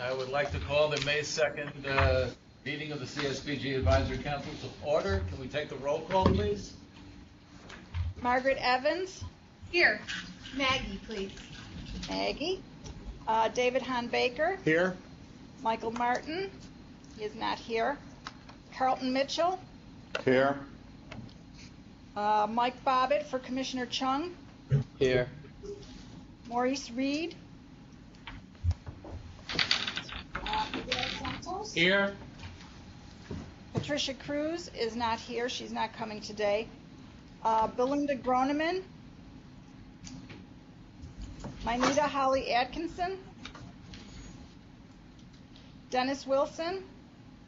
I would like to call the May 2nd meeting of the CSBG Advisory Council to order. Can we take the roll call, please? Margaret Evans. Here. Maggie, please. Maggie. David Hahn Baker. Here. Michael Martin. He is not here. Carlton Mitchell. Here. Mike Bobbitt for Commissioner Chung. Here. Maurice Reed. Miguel Santos. Here. Patricia Cruz is not here. She's not coming today. Belinda Groneman. Mynita Holly Atkinson. Dennis Wilson.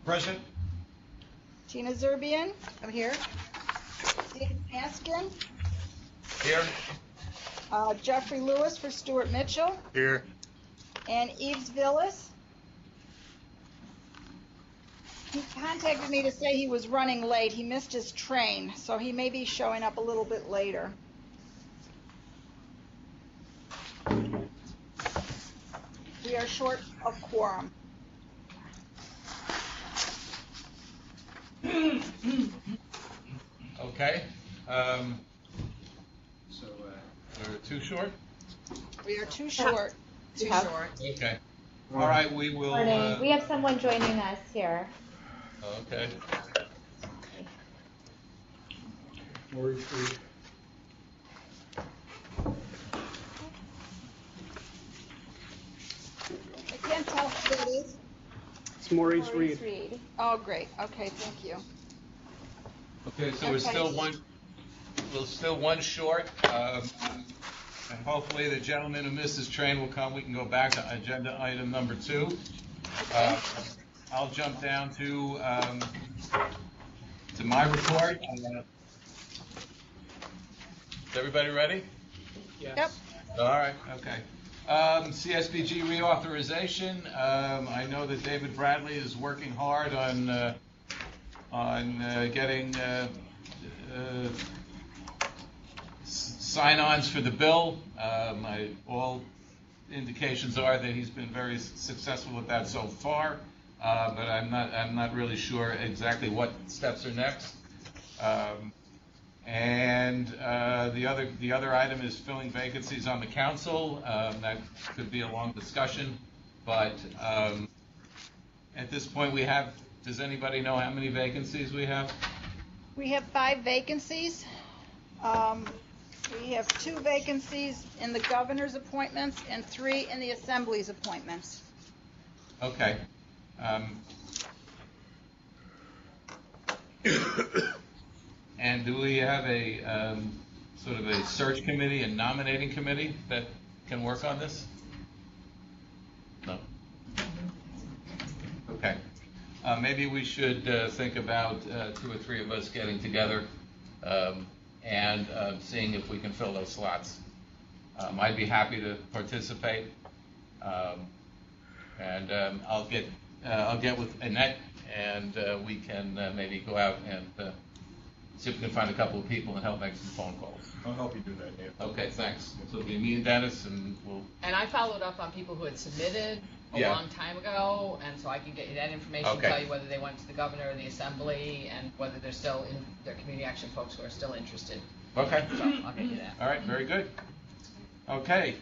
Present. Tina Zerbian. I'm here. David Askin. Here. Jeffrey Lewis for Stuart Mitchell. Here. And Eves Villas. He contacted me to say he was running late. He missed his train, so he may be showing up a little bit later. We are short of quorum. Okay. So we're too short? We are too short. Too short. Okay. All right, we will... Morning. We have someone joining us here. Okay. Maurice Reed. I can't tell who it is. It's Maurice Reed. Reed. Oh, great. Okay, thank you. Okay, so we're still one short. And hopefully the gentleman who missed his train will come. We can go back to agenda item number 2. I'll jump down to my report. Is everybody ready? Yes. Yep. All right, okay. CSBG reauthorization. I know that David Bradley is working hard on getting sign-ons for the bill. All indications are that he's been very successful with that so far, but I'm not really sure exactly what steps are next. And the other item is filling vacancies on the council. That could be a long discussion, but at this point we have. Does anybody know how many vacancies we have? We have 5 vacancies. We have 2 vacancies in the governor's appointments and 3 in the assembly's appointments. Okay. And do we have a sort of a search committee and nominating committee that can work on this? No. Okay. Maybe we should think about 2 or 3 of us getting together and seeing if we can fill those slots. I'd be happy to participate, and I'll get with Annette, and we can maybe go out and see if we can find a couple of people and help make some phone calls. I'll help you do that, Dave. Okay, thanks. So it'll be me and Dennis, and we'll... And I followed up on people who had submitted a long time ago, and so I can get you that information, Okay. tell you whether they went to the governor or the assembly, and whether they're still in their community action folks who are still interested. Okay. So I'll get you that. All right, very good. Okay.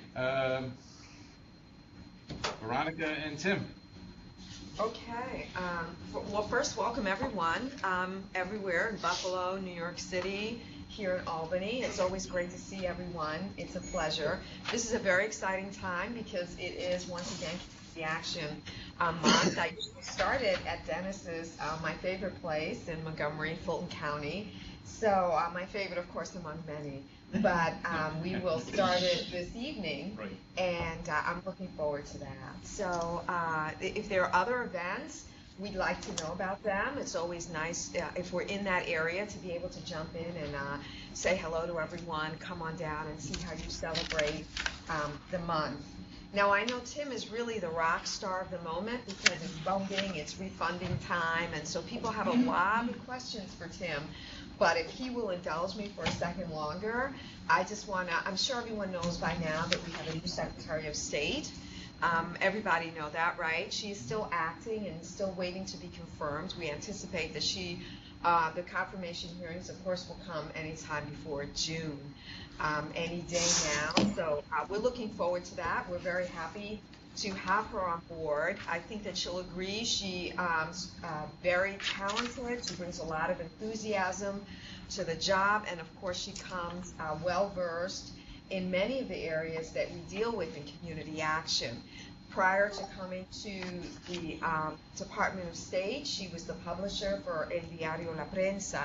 Veronica and Tim. Okay. Well, first, welcome everyone, everywhere in Buffalo, New York City, here in Albany. It's always great to see everyone. It's a pleasure. This is a very exciting time because it is, once again, the action month. I started at Dennis's, my favorite place in Montgomery, Fulton County. So my favorite, of course, among many. But we will start it this evening, and I'm looking forward to that. So if there are other events, we'd like to know about them. It's always nice if we're in that area to be able to jump in and say hello to everyone, come on down and see how you celebrate the month. Now, I know Tim is really the rock star of the moment because it's voting, it's refunding time, and so people have a lot of questions for Tim. But if he will indulge me for a second longer, I just want to, I'm sure everyone knows by now that we have a new Secretary of State. Everybody know that, right? She is still acting and still waiting to be confirmed. We anticipate that the confirmation hearings, of course, will come anytime before June, any day now. So we're looking forward to that. We're very happy to have her on board. I think that she'll agree. She's very talented. She brings a lot of enthusiasm to the job, and of course, she comes well-versed in many of the areas that we deal with in community action. Prior to coming to the Department of State, she was the publisher for El Diario La Prensa,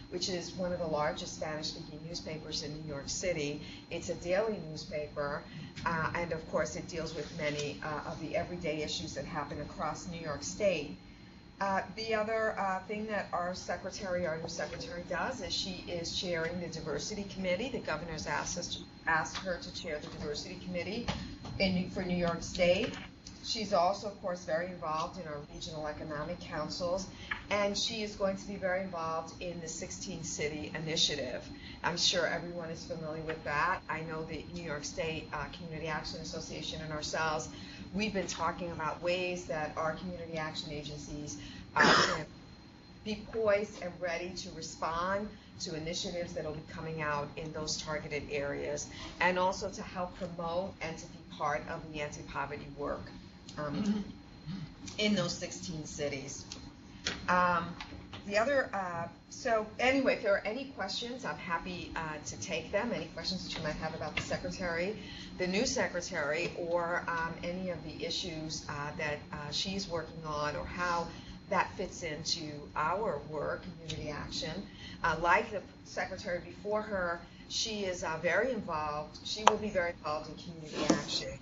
which is one of the largest Spanish-speaking newspapers in New York City. It's a daily newspaper, and of course it deals with many of the everyday issues that happen across New York State. The other thing that our new secretary does is she is chairing the diversity committee. The governor's asked her to chair the diversity committee for New York State. She's also, of course, very involved in our regional economic councils, and she is going to be very involved in the 16-city initiative. I'm sure everyone is familiar with that. I know the New York State Community Action Association and ourselves, we've been talking about ways that our community action agencies can be poised and ready to respond to initiatives that will be coming out in those targeted areas, and also to help promote and to be part of the anti-poverty work in those 16 cities. So anyway, if there are any questions, I'm happy to take them. Any questions that you might have about the secretary, the new secretary, or any of the issues that she's working on, or how that fits into our work, community action. Like the secretary before her, she is very involved. She will be very involved in community action.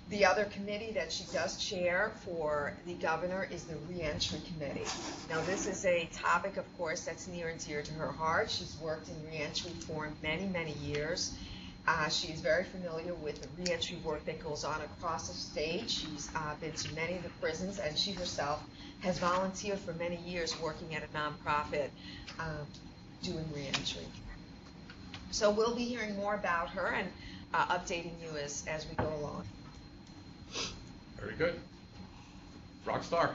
The other committee that she does chair for the governor is the Reentry Committee. Now, this is a topic, of course, that's near and dear to her heart. She's worked in reentry for many, many years. She is very familiar with the reentry work that goes on across the state. She's been to many of the prisons, and she herself has volunteered for many years working at a nonprofit doing reentry. So we'll be hearing more about her and updating you as we go along. Very good. Rock star.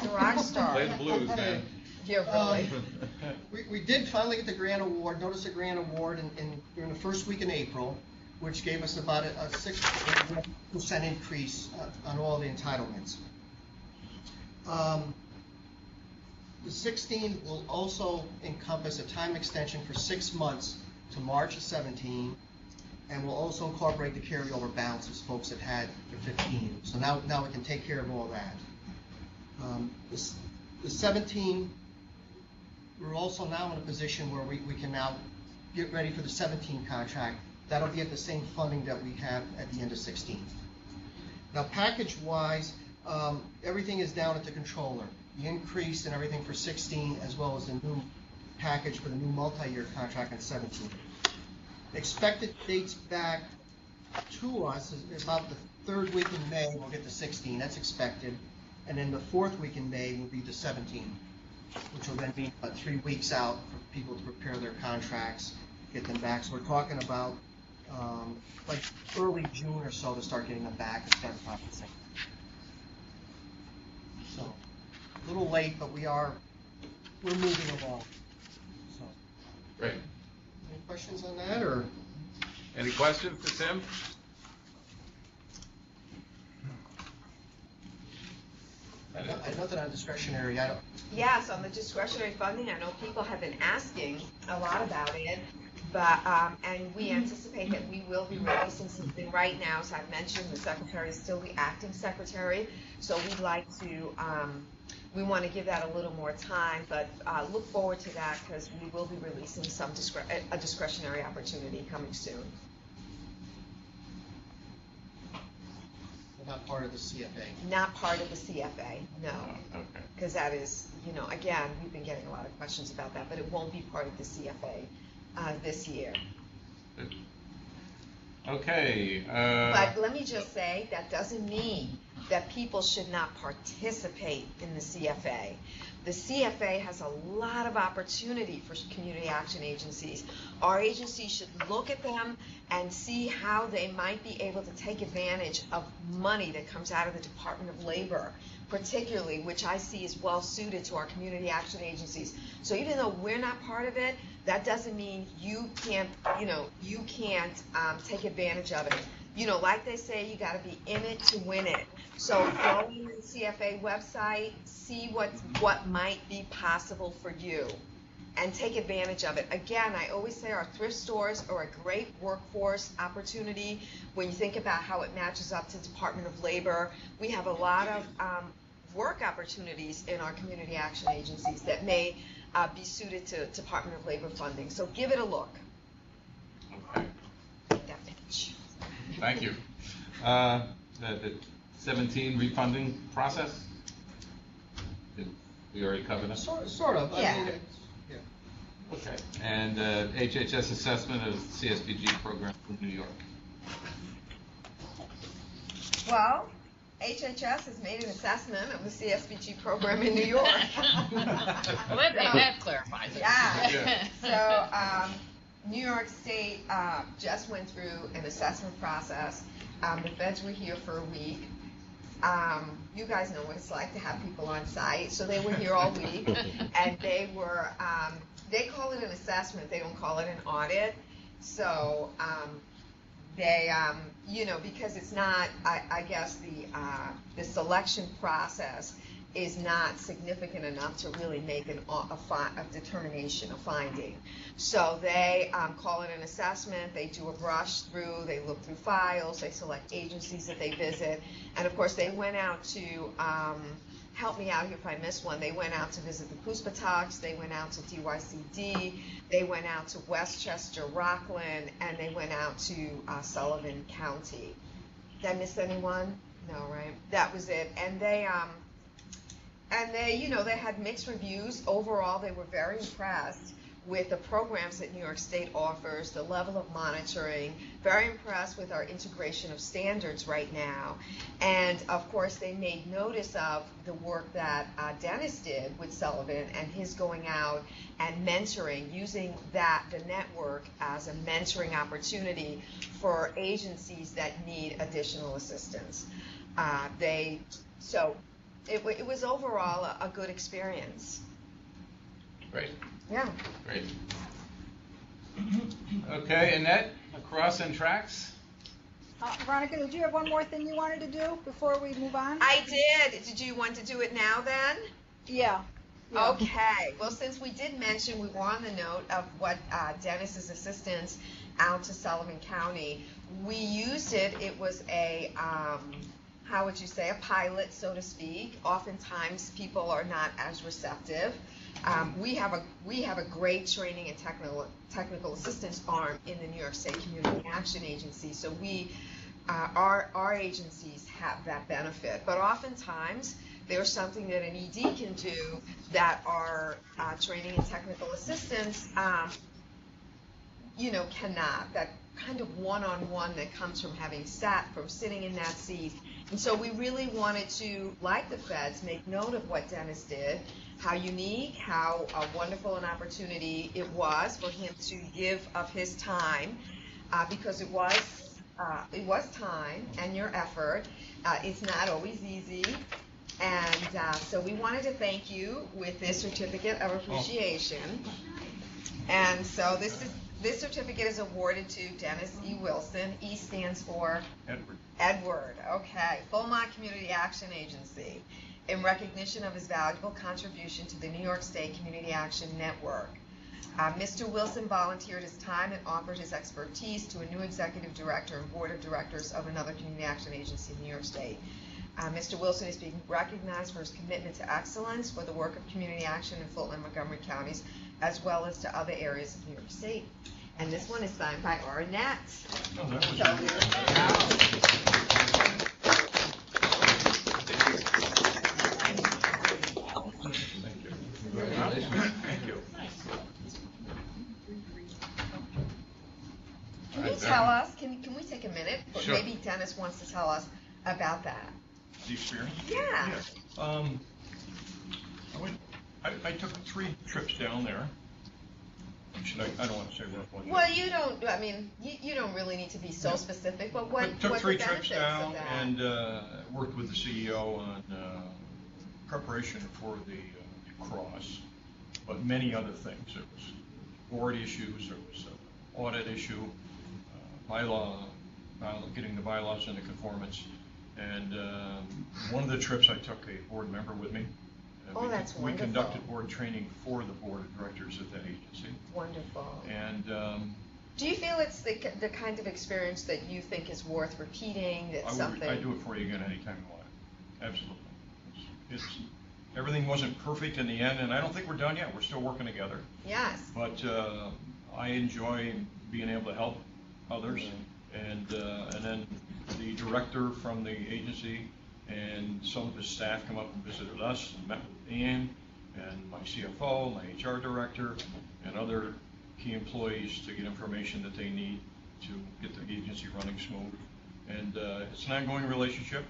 The rock star. Play the blues, man. Yeah, really. We did finally get the grant award, notice a grant award during the first week in April, which gave us about a 6% increase on all the entitlements. The 16 will also encompass a time extension for 6 months to March of 17, and will also incorporate the carryover balances folks have had for 15. So now we can take care of all that. The 17, we're also now in a position where we can now get ready for the 17 contract. That'll be at the same funding that we have at the end of 16. Now, package-wise, everything is down at the controller. The increase and everything for 16, as well as the new package for the new multi-year contract in 17. Expected dates back to us is about the 3rd week in May, we'll get the 16, that's expected. And then the 4th week in May will be the 17, which will then be about 3 weeks out for people to prepare their contracts, get them back. So we're talking about like early June or so to start getting them back and start processing. So a little late, but we're moving along. So. Great. Any questions on that, or? Any questions to Tim? Nothing on discretionary. Yes, on the discretionary funding, I know people have been asking a lot about it, but and we anticipate that we will be releasing something right now. As I've mentioned, the secretary is still the acting secretary, so we'd like to. We want to give that a little more time, but look forward to that because we will be releasing a discretionary opportunity coming soon. Not part of the CFA. Not part of the CFA, no. Okay. Because that is, again, we've been getting a lot of questions about that, but it won't be part of the CFA this year. Okay, But let me just say, that doesn't mean that people should not participate in the CFA. The CFA has a lot of opportunity for community action agencies. Our agency should look at them and see how they might be able to take advantage of money that comes out of the Department of Labor, particularly, which I see is well suited to our community action agencies. So even though we're not part of it, that doesn't mean you can't take advantage of it. You know, like they say, you got to be in it to win it. So go on the CFA website, see what might be possible for you, and take advantage of it. Again, I always say our thrift stores are a great workforce opportunity when you think about how it matches up to Department of Labor. We have a lot of work opportunities in our community action agencies that may be suited to Department of Labor funding. So give it a look. okay, Take that pitch. thank you. The 17 refunding process? Did we already cover that? Sort of. I Yeah. mean, it's- yeah. Okay, and HHS assessment of CSBG program in New York. Well, HHS has made an assessment of the CSBG program in New York. Well, that clarifies it. Yeah. So, New York State just went through an assessment process. The feds were here for a week. You guys know what it's like to have people on site, so they were here all week, and they were, they call it an assessment, they don't call it an audit. So, they, you know, because it's not, I guess the selection process is not significant enough to really make a determination, a finding. So they call it an assessment, they do a brush through, they look through files, they select agencies that they visit, and of course they went out to, help me out here if I missed one, they went out to visit the Puspataks, they went out to DYCD, they went out to Westchester, Rockland, and they went out to Sullivan County. Did I miss anyone? No, right? That was it. And they, you know, they had mixed reviews. Overall, they were very impressed with the programs that New York State offers, the level of monitoring, very impressed with our integration of standards right now. And of course, they made notice of the work that Dennis did with Sullivan and his going out and mentoring, using the network as a mentoring opportunity for agencies that need additional assistance. So it was overall a good experience. Great, Yeah. great. Okay, Annette, across and tracks? Veronica, did you have one more thing you wanted to do before we move on? I did. Did you want to do it now then? Yeah. Okay. Well, since we did mention, we were on the note of what Dennis's assistance out to Sullivan County. We used it. It was a, how would you say, a pilot, so to speak. Oftentimes, people are not as receptive. We have a great training and technical assistance arm in the New York State Community Action Agency. So our agencies have that benefit. But oftentimes, there's something that an ED can do that our training and technical assistance, cannot. That kind of one-on-one that comes from sitting in that seat. And so we really wanted to, like the feds, make note of what Dennis did, how unique, how wonderful an opportunity it was for him to give of his time, because it was time and your effort. It's not always easy. And so we wanted to thank you with this certificate of appreciation. And so this certificate is awarded to Dennis E. Wilson. E stands for? Edward. Okay. Fulmont Community Action Agency, in recognition of his valuable contribution to the New York State Community Action Network. Mr. Wilson volunteered his time and offered his expertise to a new executive director and board of directors of another community action agency in New York State. Mr. Wilson is being recognized for his commitment to excellence for the work of community action in Fulton and Montgomery counties, as well as to other areas of New York State. And this one is signed by Arnett. Thank you. Can you tell us, can we take a but Sure. maybe Dennis wants to tell us about that. The experience? Yeah. I took 3 trips down there. I don't want to say where it was. Well, you don't, I mean, you don't really need to be so specific, but what But took what 3 the trips benefits of down that? and worked with the CEO on preparation for the cross, but many other things. There was board issues, there was an audit issue, getting the bylaws into conformance. And one of the trips I took a board member with me. Oh, that's We wonderful. conducted board training for the board of directors of that agency. Wonderful. And Do you feel it's the kind of experience that you think is worth repeating, that's something? I'd do it for you again anytime you want. Absolutely. It's everything wasn't perfect in the end, and I don't think we're done yet. We're still working together. Yes. But I enjoy being able to help others, and then the director from the agency and some of his staff come up and visited us and met with Ann and my CFO, my HR director, and other key employees to get information that they need to get the agency running smooth. And it's an ongoing relationship.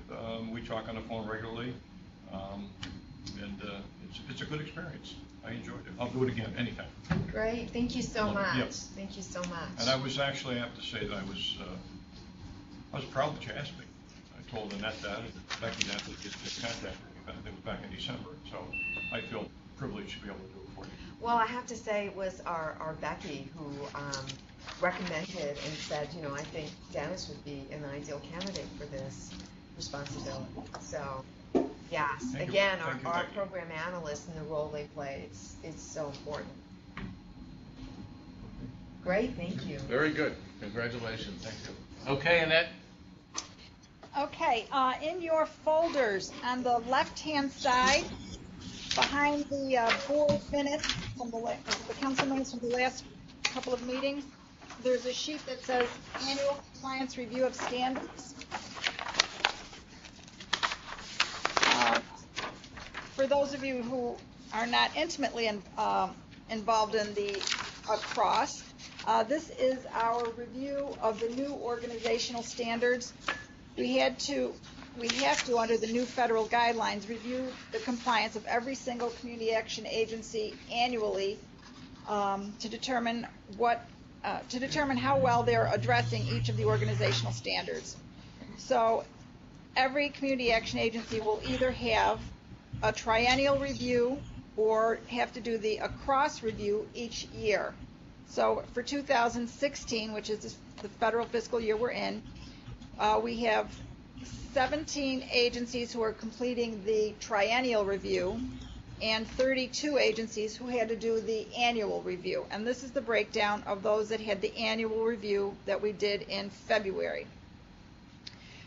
We talk on the phone regularly, and it's a good experience. I enjoyed it. I'll do it again anytime. Great, thank you so much. Yep. Thank you so much. And I was actually, I have to say that I was proud that you asked me. I told Annette that, and Becky that would get contact with me, I think it was back in December. So I feel privileged to be able to do it for you. Well, I have to say it was our Becky who recommended and said, you know, I think Dennis would be an ideal candidate for this responsibility. So, yes, Thank you. again, Thank you, our Becky. program analysts and the role they play, it's so important. Great, thank you. Very good. Congratulations. Thank you. Okay, Annette? Okay, in your folders on the left-hand side, behind the board minutes from the council minutes from the last couple of meetings, there's a sheet that says Annual Compliance Review of Standards. For those of you who are not intimately involved in the across, this is our review of the new organizational standards. We have to, under the new federal guidelines, review the compliance of every single community action agency annually to determine how well they're addressing each of the organizational standards. So every community action agency will either have a triennial review or have to do the across review each year. So for 2016, which is the federal fiscal year we're in, we have 17 agencies who are completing the triennial review and 32 agencies who had to do the annual review. And this is the breakdown of those that had the annual review that we did in February.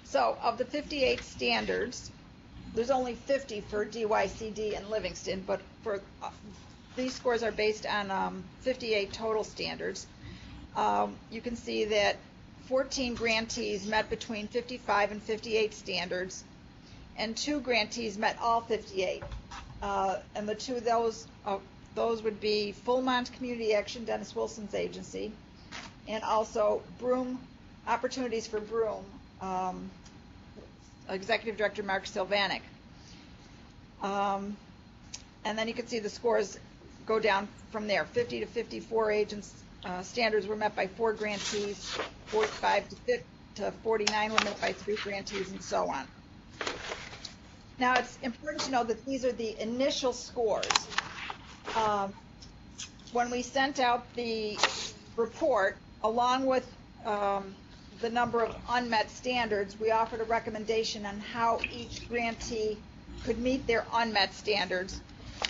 So of the 58 standards, there's only 50 for DYCD and Livingston, but for these scores are based on 58 total standards. You can see that 14 grantees met between 55 and 58 standards, and 2 grantees met all 58. And the 2 of those would be Fullmont Community Action, Dennis Wilson's agency, and also Broome, Opportunities for Broome, Executive Director Mark Sylvanik. And then you can see the scores go down from there. 50 to 54 agents standards were met by 4 grantees, 45 to 49 were met by 3 grantees, and so on. Now, it's important to know that these are the initial scores. When we sent out the report, along with the number of unmet standards, we offered a recommendation on how each grantee could meet their unmet standards,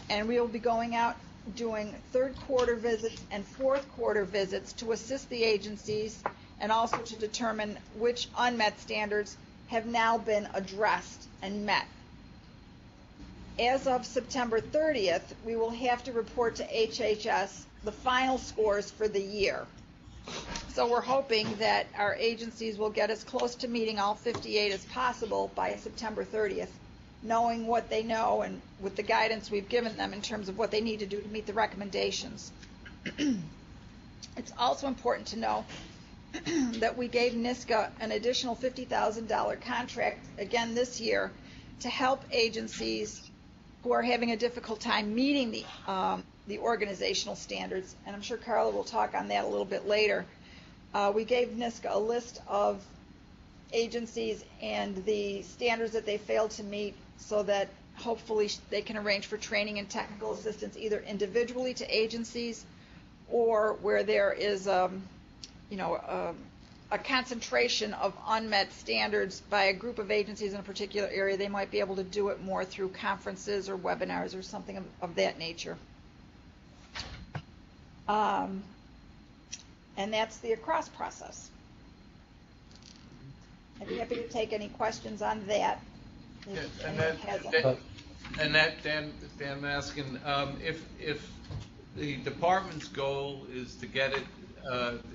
and we will be going out doing third quarter visits and fourth quarter visits to assist the agencies and also to determine which unmet standards have now been addressed and met. As of September 30th, we will have to report to HHS the final scores for the year. So we're hoping that our agencies will get as close to meeting all 58 as possible by September 30th, knowing what they know and with the guidance we've given them in terms of what they need to do to meet the recommendations. It's also important to know that we gave NISCA an additional $50,000 contract again this year to help agencies who are having a difficult time meeting the organizational standards, and I'm sure Carla will talk on that a little bit later. We gave NISCA a list of agencies and the standards that they failed to meet so that hopefully they can arrange for training and technical assistance either individually to agencies or where there is a concentration of unmet standards by a group of agencies in a particular area. They might be able to do it more through conferences or webinars or something of that nature. And that's the across process. I'd be happy to take any questions on that. Yeah, if and anyone has any. Dan Maskin, if the department's goal is to get it,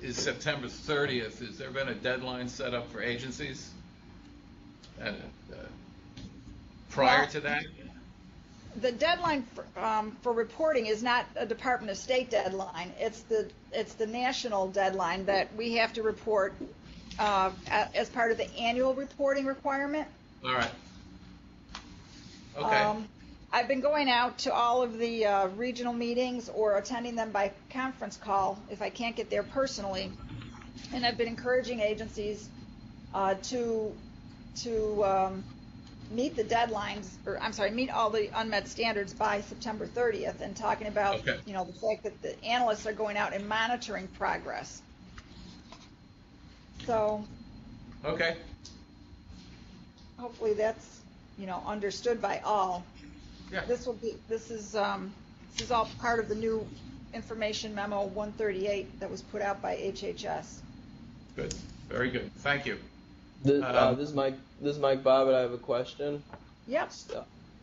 is September 30th, has there been a deadline set up for agencies? Prior to that? The deadline for reporting is not a Department of State deadline. It's the national deadline that we have to report as part of the annual reporting requirement. All right. Okay. I've been going out to all of the regional meetings or attending them by conference call if I can't get there personally, and I've been encouraging agencies to meet the deadlines, or I'm sorry, meet all the unmet standards by September 30th, and talking about Okay. the fact that the analysts are going out and monitoring progress. So Okay. hopefully that's understood by all. Yeah. This is all part of the new information memo 138 that was put out by HHS. Good. Very good. Thank you. This is Mike Bobbitt. I have a question. Yep.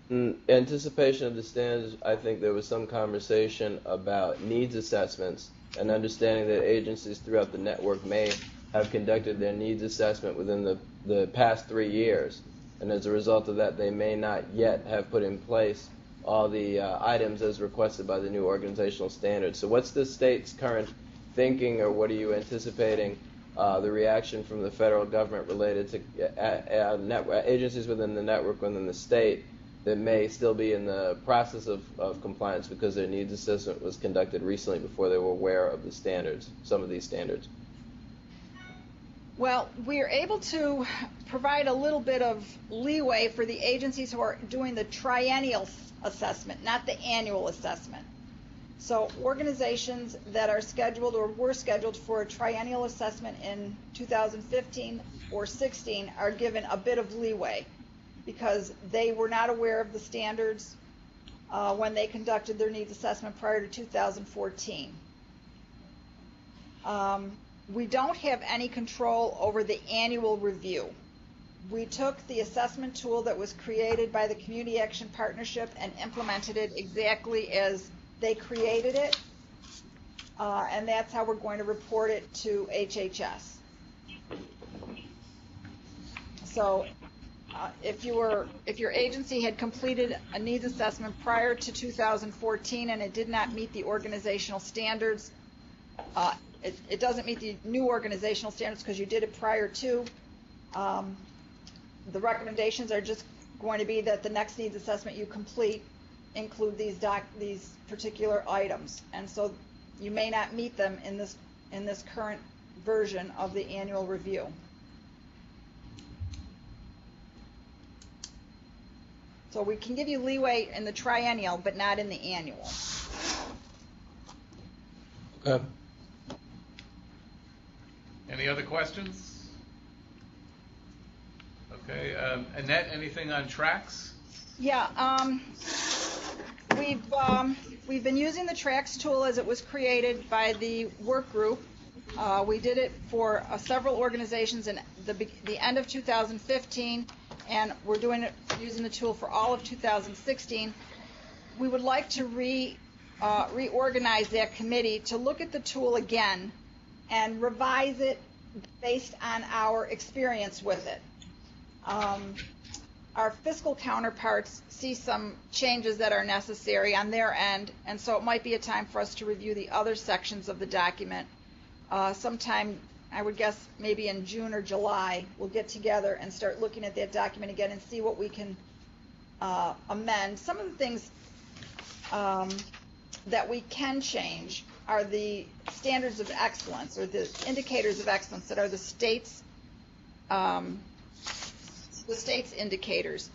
In anticipation of the standards, I think there was some conversation about needs assessments and understanding that agencies throughout the network may have conducted their needs assessment within the past 3 years. And as a result of that, they may not yet have put in place all the items as requested by the new organizational standards. So what's the state's current thinking, or what are you anticipating the reaction from the federal government related to agencies within the network within the state that may still be in the process of compliance because their needs assessment was conducted recently before they were aware of the standards, some of these standards? Well, we are able to provide a little bit of leeway for the agencies who are doing the triennial assessment, not the annual assessment. So organizations that are scheduled or were scheduled for a triennial assessment in 2015 or 16 are given a bit of leeway because they were not aware of the standards when they conducted their needs assessment prior to 2014. We don't have any control over the annual review. We took the assessment tool that was created by the Community Action Partnership and implemented it exactly as they created it, and that's how we're going to report it to HHS. So if your agency had completed a needs assessment prior to 2014 and it did not meet the organizational standards, it doesn't meet the new organizational standards because you did it prior to. The recommendations are just going to be that the next needs assessment you complete include these particular items, and so you may not meet them in this current version of the annual review. So we can give you leeway in the triennial, but not in the annual. Okay. Any other questions? Okay, Annette, anything on tracks? Yeah, we've been using the tracks tool as it was created by the work group. We did it for several organizations in the end of 2015, and we're doing it using the tool for all of 2016. We would like to reorganize that committee to look at the tool again and revise it based on our experience with it. Our fiscal counterparts see some changes that are necessary on their end, and so it might be a time for us to review the other sections of the document sometime I would guess maybe in June or July, we'll get together and start looking at that document again and see what we can amend. Some of the things that we can change are the standards of excellence, or the indicators of excellence that are the state's indicators.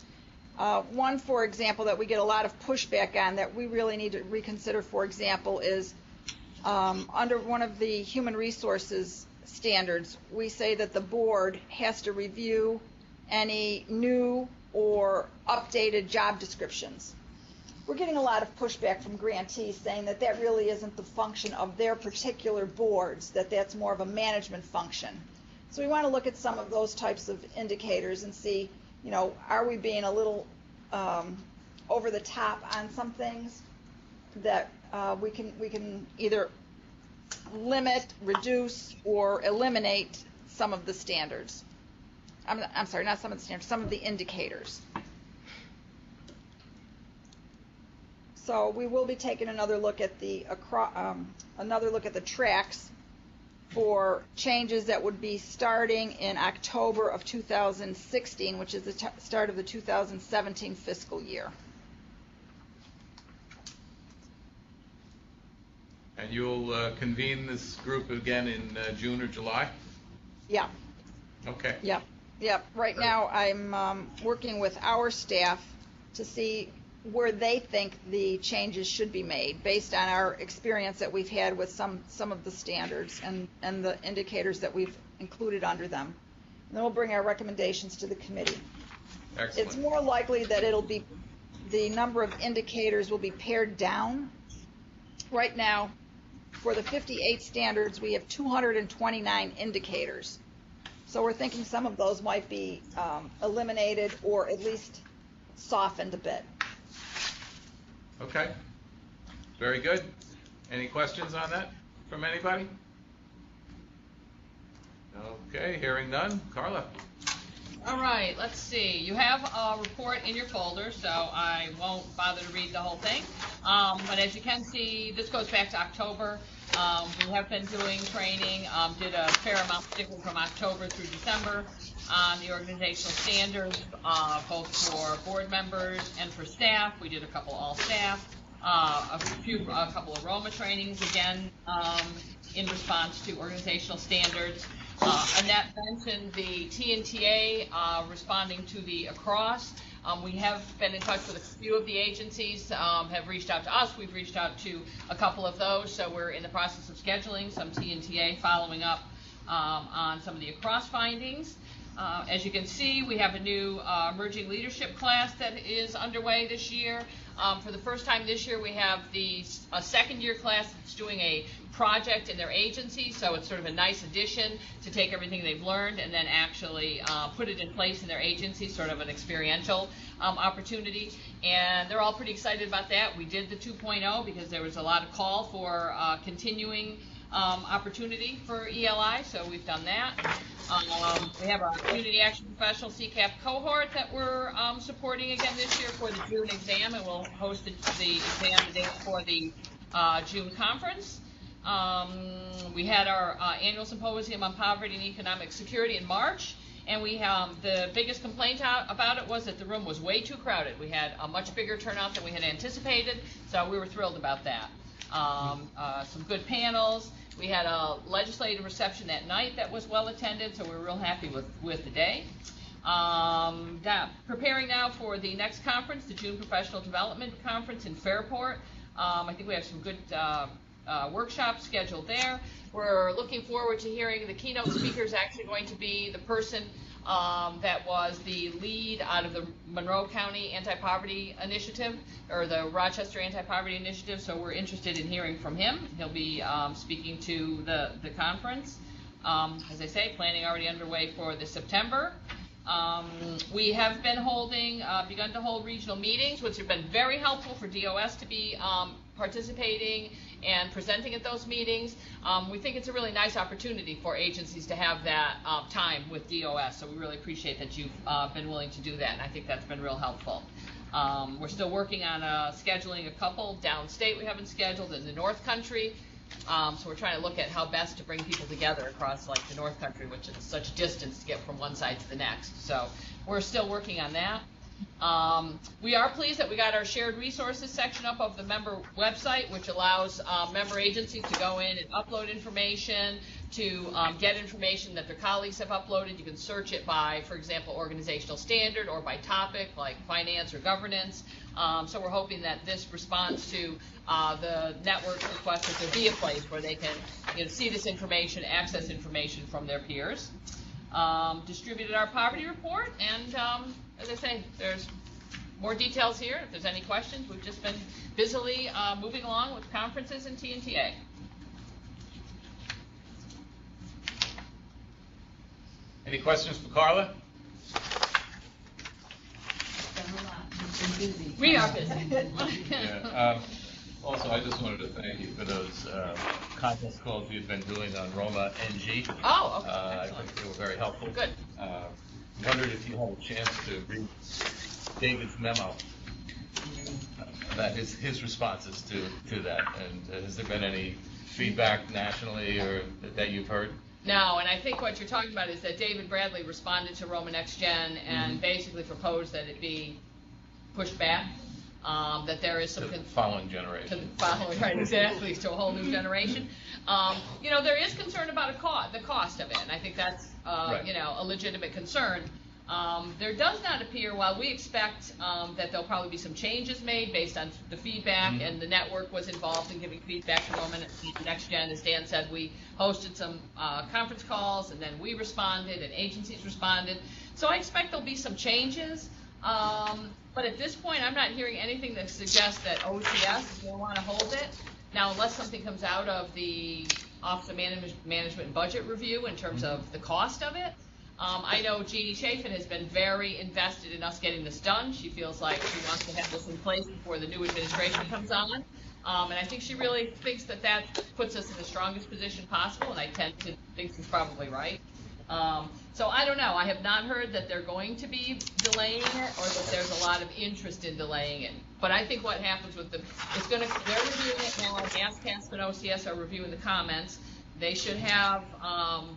One, for example, that we get a lot of pushback on that we really need to reconsider, for example, is under one of the human resources standards, we say that the board has to review any new or updated job descriptions. We're getting a lot of pushback from grantees saying that that really isn't the function of their particular boards, that that's more of a management function. So we want to look at some of those types of indicators and see, you know, are we being a little over the top on some things that we can either limit, reduce, or eliminate some of the standards. I'm sorry, not some of the standards, some of the indicators. So we will be taking another look at the tracks for changes that would be starting in October of 2016, which is the start of the 2017 fiscal year. And you'll convene this group again in June or July? Yeah. Okay. Yep. Right now, I'm working with our staff to see where they think the changes should be made based on our experience that we've had with some of the standards and the indicators that we've included under them. And then we'll bring our recommendations to the committee. Excellent. It's more likely that it'll be the number of indicators will be pared down. Right now, for the 58 standards, we have 229 indicators. So we're thinking some of those might be eliminated or at least softened a bit. Okay. Very good. Any questions on that from anybody? Okay, hearing none. Carla? All right, let's see. You have a report in your folder, so I won't bother to read the whole thing. But as you can see, this goes back to October. We have been doing training, did a fair amount, particularly from October through December, on the organizational standards, both for board members and for staff. We did a couple all staff, a couple of Roma trainings, again, in response to organizational standards. Annette mentioned the TNTA responding to the across. We have been in touch with a few of the agencies, have reached out to us. We've reached out to a couple of those, so we're in the process of scheduling some TNTA, following up on some of the across findings. As you can see, we have a new emerging leadership class that is underway this year. For the first time this year, we have a second-year class that's doing a project in their agency, so it's sort of a nice addition to take everything they've learned and then actually put it in place in their agency, sort of an experiential opportunity. And they're all pretty excited about that. We did the 2.0 because there was a lot of call for continuing opportunity for ELI, so we've done that. We have our Community Action Professional CCAP cohort that we're supporting again this year for the June exam, and we'll host the exam the day before the June conference. We had our annual symposium on poverty and economic security in March, and we the biggest complaint about it was that the room was way too crowded. We had a much bigger turnout than we had anticipated, so we were thrilled about that. Some good panels. We had a legislative reception that night that was well attended, so we were real happy with the day. Preparing now for the next conference, the June Professional Development Conference in Fairport. I think we have some good workshops scheduled there. We're looking forward to hearing the keynote speaker is actually going to be the person that was the lead out of the Monroe County Anti-Poverty Initiative, or the Rochester Anti-Poverty Initiative, so we're interested in hearing from him. He'll be speaking to the conference. As I say, planning already underway for the September. We have been begun to hold regional meetings, which have been very helpful for DOS to be participating and presenting at those meetings. We think it's a really nice opportunity for agencies to have that time with DOS, so we really appreciate that you've been willing to do that, and I think that's been real helpful. We're still working on scheduling a couple downstate we haven't scheduled in the North Country. So we're trying to look at how best to bring people together across like the North Country, which is such a distance to get from one side to the next. So we're still working on that. We are pleased that we got our shared resources section up of the member website, which allows member agencies to go in and upload information, to get information that their colleagues have uploaded. You can search it by, for example, organizational standard, or by topic like finance or governance. So we're hoping that this responds to the network's request that there be a place where they can see this information, access information from their peers. Distributed our poverty report, and as I say, there's more details here. If there's any questions, we've just been busily moving along with conferences and TNTA. Any questions for Carla? We are busy. Yeah. Also, I just wanted to thank you for those conference calls you've been doing on Roma NG. Oh, okay. I Excellent. think they were very helpful. Good. Wondered if you had a chance to read David's memo about his responses to that, and has there been any feedback nationally or that you've heard? No, and I think what you're talking about is that David Bradley responded to Roma Next Gen and basically proposed that it be pushed back, that there is some... To the following generation. To the following, right, exactly, to a whole new generation. There is concern about the cost of it, and I think that's, Right. A legitimate concern. There does not appear, while we expect that there'll probably be some changes made based on the feedback, and the network was involved in giving feedback to Roma Next Gen. As Dan said, we hosted some conference calls, and then we responded, and agencies responded. So I expect there'll be some changes. But at this point, I'm not hearing anything that suggests that OCS will want to hold it. Now, unless something comes out of the Office of Management and Budget Review in terms of the cost of it. I know Jeannie Chafin has been very invested in us getting this done. She feels like she wants to have this in place before the new administration comes on. And I think she really thinks that puts us in the strongest position possible, and I tend to think she's probably right. So I don't know. I have not heard that they're going to be delaying it, or that there's a lot of interest in delaying it. But I think what happens with they're reviewing it now. NASCASP and OCS are reviewing the comments. They should have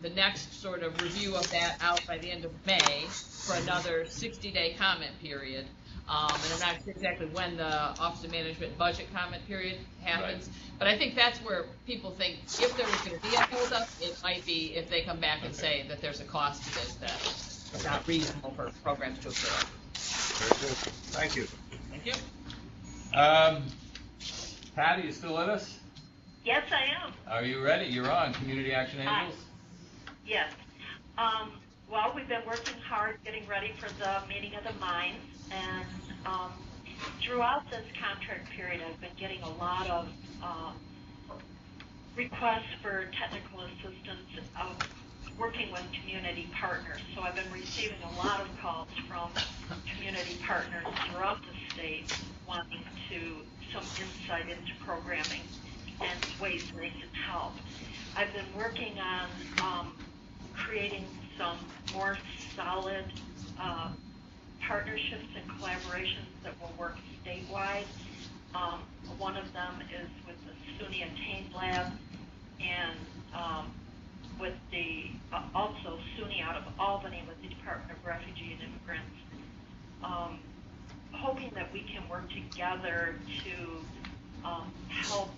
the next sort of review of that out by the end of May for another 60-day comment period. And I'm not sure exactly when the Office of Management and Budget comment period happens. Right. But I think that's where people think if there was going to be a holdup, it might be if they come back and say that there's a cost to this that's not reasonable for programs to occur. Very good. Thank you. Thank you. Patty, you still with us? Yes, I am. Are you ready? You're on Community Action Angels? Yes. Well, we've been working hard getting ready for the meeting of the minds, and throughout this contract period, I've been getting a lot of requests for technical assistance of working with community partners. So I've been receiving a lot of calls from community partners throughout the state wanting some insight into programming and ways they can help. I've been working on creating some more solid partnerships and collaborations that will work statewide. One of them is with the SUNY Attained Lab, and with the also SUNY out of Albany with the Department of Refugee and Immigrants, hoping that we can work together to help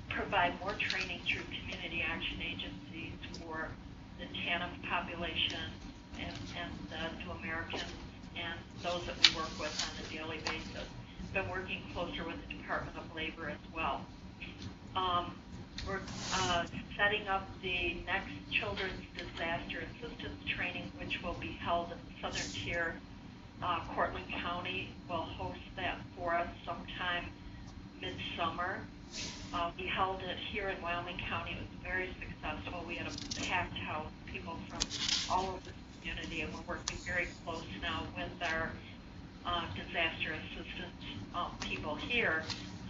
provide more training through community action agencies for the TANF population and the new Americans and those that we work with on a daily basis. Been working closer with the Department of Labor as well. We're setting up the next Children's Disaster Assistance Training, which will be held in the Southern Tier. Cortland County will host that for us sometime midsummer. We held it here in Wyoming County. It was very successful. We had a packed house, people from all over the community, and we're working very close now with our disaster assistance people here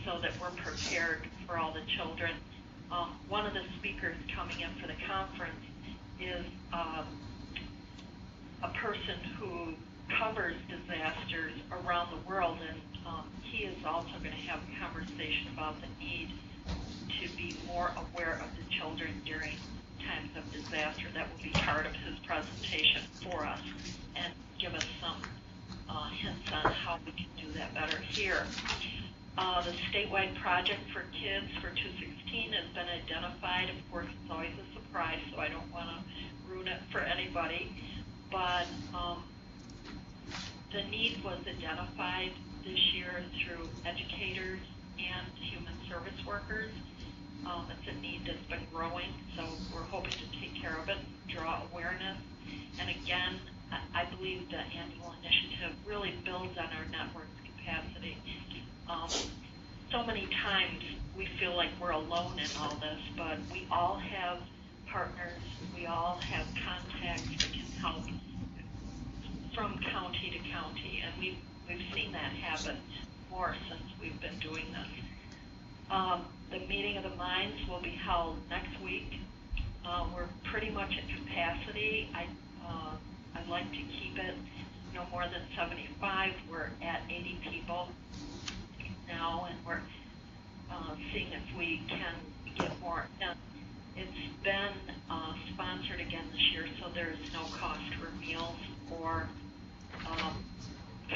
so that we're prepared for all the children. One of the speakers coming in for the conference is a person who covers disasters around the world, and he is also going to have a conversation about the need to be more aware of the children during times of disaster. That will be part of his presentation for us and give us some hints on how we can do that better here. The statewide project for kids for 216 has been identified. Of course, it's always a surprise, so I don't want to ruin it for anybody. But the need was identified this year through educators and human service workers. It's a need that's been growing, so we're hoping to take care of it, draw awareness. And again, I believe the annual initiative really builds on our network's capacity. So many times we feel like we're alone in all this, but we all have partners, we all have contacts that can help from county to county, and we've seen that happen more since we've been doing this. The meeting of the minds will be held next week. We're pretty much at capacity. I'd like to keep it no more than 75. We're at 80 people now, and we're seeing if we can get more in. It's been sponsored again this year, so there's no cost for meals or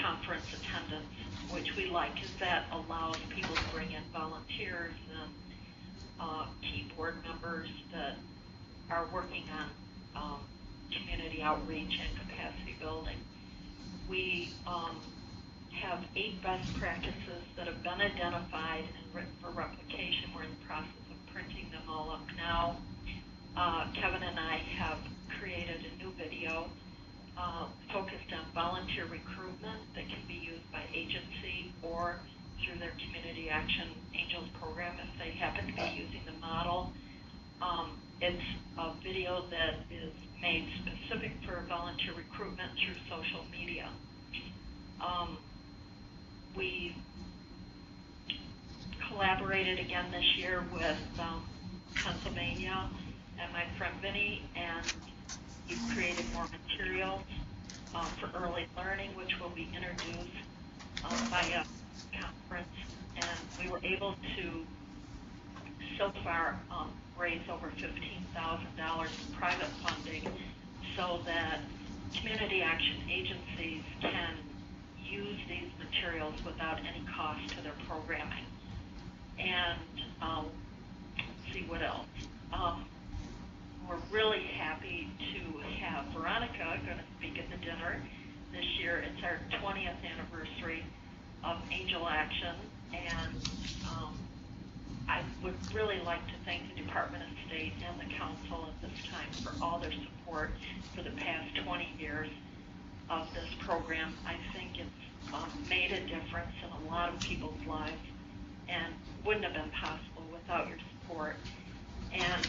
conference attendance, which we like, because that allows people to bring in volunteers and key board members that are working on community outreach and capacity building. We have 8 best practices that have been identified and written for replication. We're in the process of printing them all up now. Kevin and I have created a new video focused on volunteer recruitment that can be used by agency or through their Community Action Angels program if they happen to be using the model. It's a video that is made specific for volunteer recruitment through social media. We collaborated again this year with Pennsylvania and my friend Vinny, and we've created more materials for early learning, which will be introduced by a conference, and we were able to so far raise over $15,000 in private funding so that community action agencies can use these materials without any cost to their programming. And let's see what else. We're really happy to have Veronica going to speak at the dinner this year. It's our 20th anniversary of Angel Action, and I would really like to thank the Department of State and the Council at this time for all their support for the past 20 years of this program. I think it's made a difference in a lot of people's lives and wouldn't have been possible without your support. And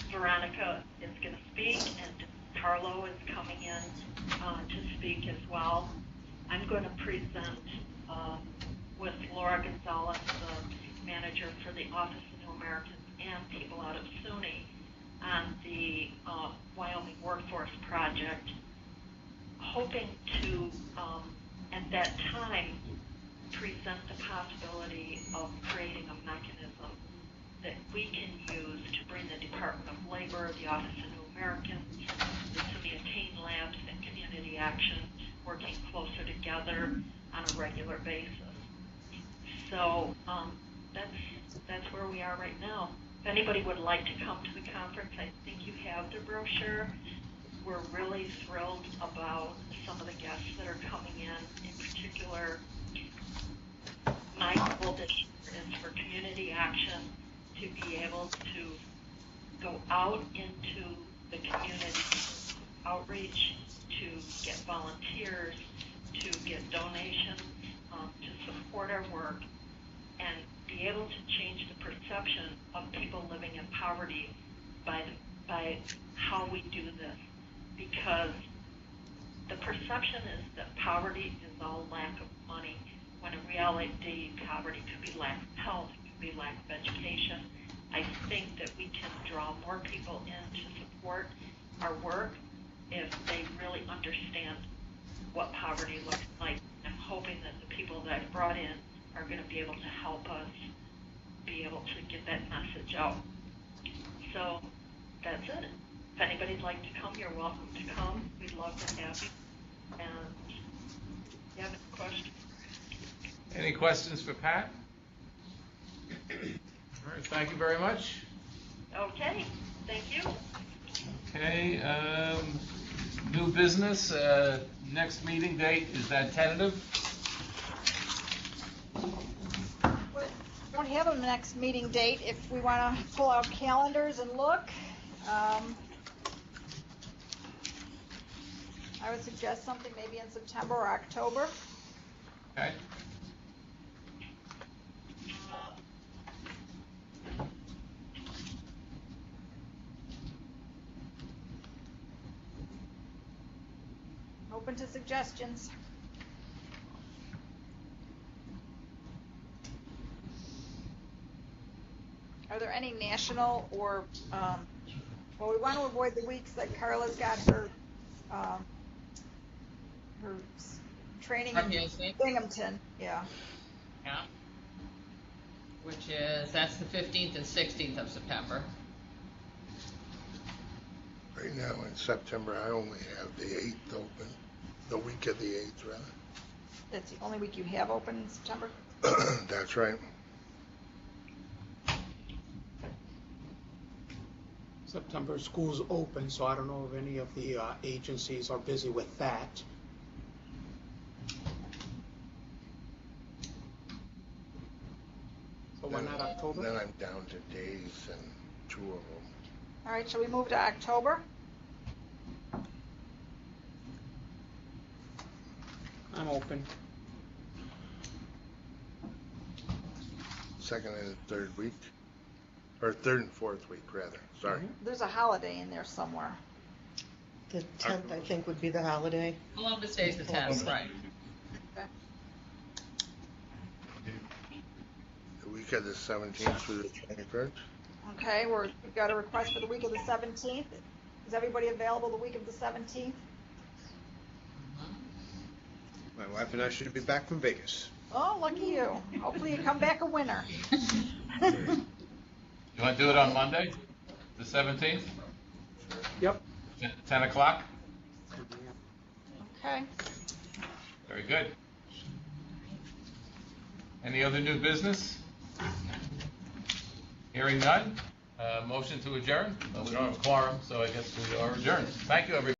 Veronica is going to speak, and Carlo is coming in to speak as well. I'm going to present with Laura Gonzalez, the manager for the Office of New Americans and people out of SUNY, on the Wyoming Workforce Project, hoping to, at that time, present the possibility of creating a mechanism that we can use to bring the Department of Labor, the Office of New Americans, the SUNY Attain Labs, and Community Action working closer together on a regular basis. So that's where we are right now. If anybody would like to come to the conference, I think you have the brochure. We're really thrilled about some of the guests that are coming in particular. My goal this year is for community action to be able to go out into the community, outreach, to get volunteers, to get donations, to support our work, and be able to change the perception of people living in poverty by how we do this. Because the perception is that poverty is all lack of money, when in reality poverty could be lack of health, it could be lack of education. I think that we can draw more people in to support our work if they really understand what poverty looks like. I'm hoping that the people that I've brought in are going to be able to help us be able to get that message out. So that's it. If anybody'd like to come, you're welcome to come. We'd love to have you. And if you have any questions, Any questions for Pat? All right, thank you very much. okay, thank you. Okay, new business, next meeting date, is that tentative? We don't have a next meeting date. If we want to pull out calendars and look, I would suggest something maybe in September or October. Okay. Open to suggestions. Are there any national or, well, we want to avoid the weeks that Carla's got her, training in RPAC. Binghamton, yeah. Yeah. Which is, that's the 15th and 16th of September. Right now in September, I only have the 8th open, the week of the 8th, rather. That's the only week you have open in September? That's right. September, school's open, so I don't know if any of the agencies are busy with that. So why not October? Then I'm down to days and 2 of them. All right, shall we move to October? I'm open. Second and third week, or third and fourth week, rather, sorry. There's a holiday in there somewhere. The 10th, I think, would be the holiday. Columbus Day's the 10th, right. Okay. The week of the 17th through the 21st. Okay, we've got a request for the week of the 17th. Is everybody available the week of the 17th? My wife and I should be back from Vegas. Oh, lucky you. Hopefully you come back a winner. You want to do it on Monday, the 17th, Yep. 10 o'clock? Okay. Very good. Any other new business? Hearing none, motion to adjourn? Well, we don't have a quorum, so I guess we are adjourned. Thank you, everybody.